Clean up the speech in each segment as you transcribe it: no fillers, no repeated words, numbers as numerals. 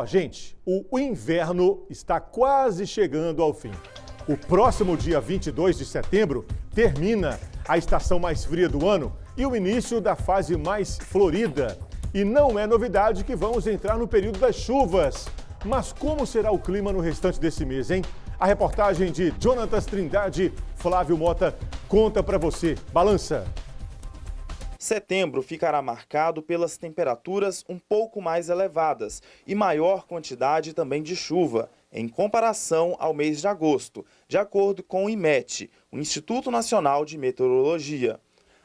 Gente, o inverno está quase chegando ao fim. O próximo dia 22 de setembro termina a estação mais fria do ano e o início da fase mais florida. E não é novidade que vamos entrar no período das chuvas. Mas como será o clima no restante desse mês, hein? A reportagem de Jonatas Trindade, Flávio Mota, conta para você. Balança! Setembro ficará marcado pelas temperaturas um pouco mais elevadas e maior quantidade também de chuva, em comparação ao mês de agosto, de acordo com o IMET, o Instituto Nacional de Meteorologia.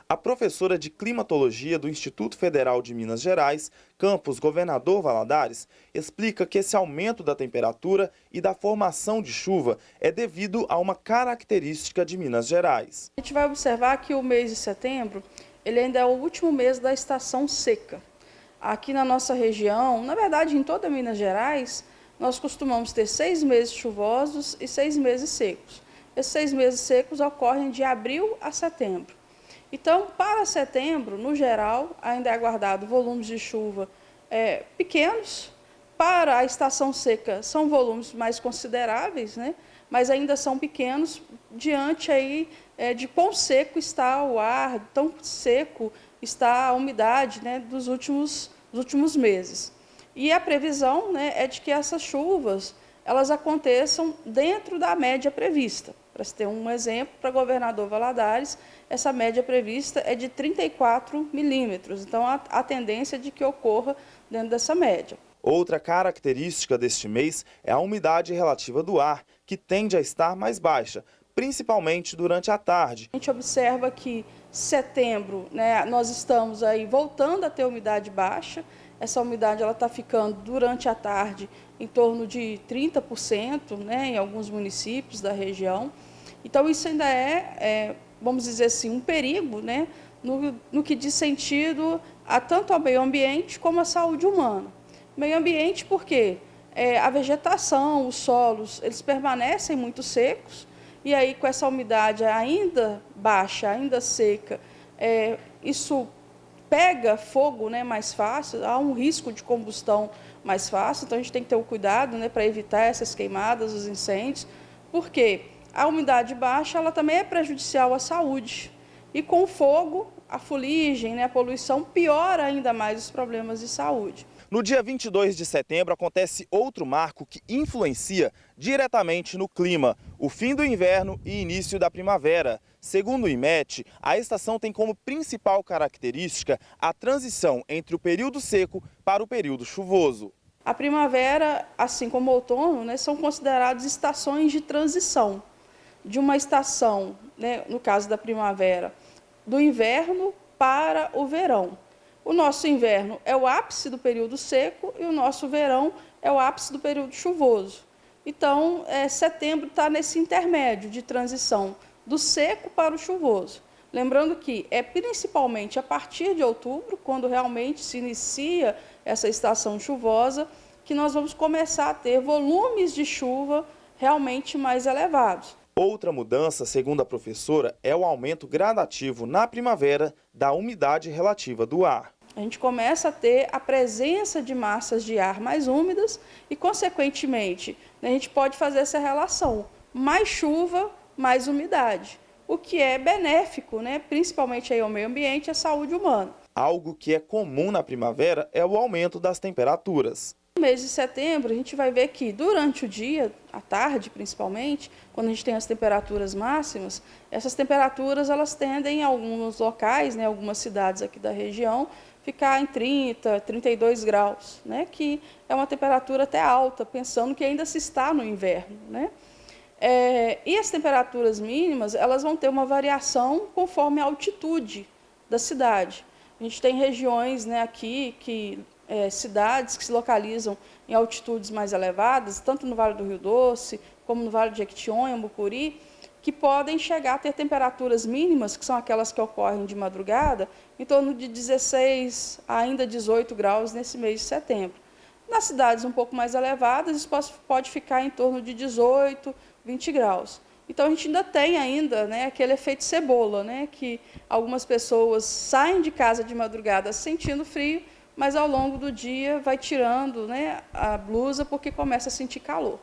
A professora de climatologia do Instituto Federal de Minas Gerais, campus Governador Valadares, explica que esse aumento da temperatura e da formação de chuva é devido a uma característica de Minas Gerais. A gente vai observar que o mês de setembro ele ainda é o último mês da estação seca. Aqui na nossa região, na verdade em toda Minas Gerais, nós costumamos ter 6 meses chuvosos e 6 meses secos. Esses 6 meses secos ocorrem de abril a setembro. Então, para setembro, no geral, ainda é aguardado volumes de chuva pequenos. Para a estação seca, são volumes mais consideráveis, né? Mas ainda são pequenos diante aí, de quão seco está o ar, tão seco está a umidade, né, dos últimos meses. E a previsão, né, é de que essas chuvas elas aconteçam dentro da média prevista. Para se ter um exemplo, para Governador Valadares, essa média prevista é de 34 milímetros. Então, a tendência é de que ocorra dentro dessa média. Outra característica deste mês é a umidade relativa do ar, que tende a estar mais baixa, principalmente durante a tarde. A gente observa que setembro, né, nós estamos aí voltando a ter umidade baixa. Essa umidade está ficando durante a tarde em torno de 30%, né, em alguns municípios da região. Então, isso ainda vamos dizer assim, um perigo, né, no que diz sentido tanto ao meio ambiente como à saúde humana. Meio ambiente porque a vegetação, os solos, eles permanecem muito secos, e aí com essa umidade ainda baixa, ainda seca, isso pega fogo, né, mais fácil, há um risco de combustão mais fácil, então a gente tem que ter o cuidado, né, para evitar essas queimadas, os incêndios, porque a umidade baixa ela também é prejudicial à saúde, e com o fogo, a fuligem, né, a poluição piora ainda mais os problemas de saúde. No dia 22 de setembro acontece outro marco que influencia diretamente no clima, o fim do inverno e início da primavera. Segundo o IMET, a estação tem como principal característica a transição entre o período seco para o período chuvoso. A primavera, assim como o outono, né, são considerados estações de transição de uma estação, né, no caso da primavera, do inverno para o verão. O nosso inverno é o ápice do período seco e o nosso verão é o ápice do período chuvoso. Então, setembro está nesse intermédio de transição do seco para o chuvoso. Lembrando que é principalmente a partir de outubro, quando realmente se inicia essa estação chuvosa, que nós vamos começar a ter volumes de chuva realmente mais elevados. Outra mudança, segundo a professora, é o aumento gradativo na primavera da umidade relativa do ar. A gente começa a ter a presença de massas de ar mais úmidas e, consequentemente, a gente pode fazer essa relação. Mais chuva, mais umidade, o que é benéfico, né, principalmente aí ao meio ambiente e à saúde humana. Algo que é comum na primavera é o aumento das temperaturas. No mês de setembro, a gente vai ver que durante o dia, à tarde principalmente, quando a gente tem as temperaturas máximas, essas temperaturas elas tendem em alguns locais, né, algumas cidades aqui da região, ficar em 30, 32 graus, né, que é uma temperatura até alta, pensando que ainda se está no inverno, né? E as temperaturas mínimas elas vão ter uma variação conforme a altitude da cidade. A gente tem regiões, né, aqui cidades que se localizam em altitudes mais elevadas, tanto no Vale do Rio Doce, como no Vale de Jequitinhonha, Mucuri, que podem chegar a ter temperaturas mínimas, que são aquelas que ocorrem de madrugada, em torno de 16 a ainda 18 graus nesse mês de setembro. Nas cidades um pouco mais elevadas, isso pode ficar em torno de 18, 20 graus. Então, a gente ainda tem né, aquele efeito cebola, né, que algumas pessoas saem de casa de madrugada sentindo frio, mas ao longo do dia vai tirando, né, a blusa porque começa a sentir calor.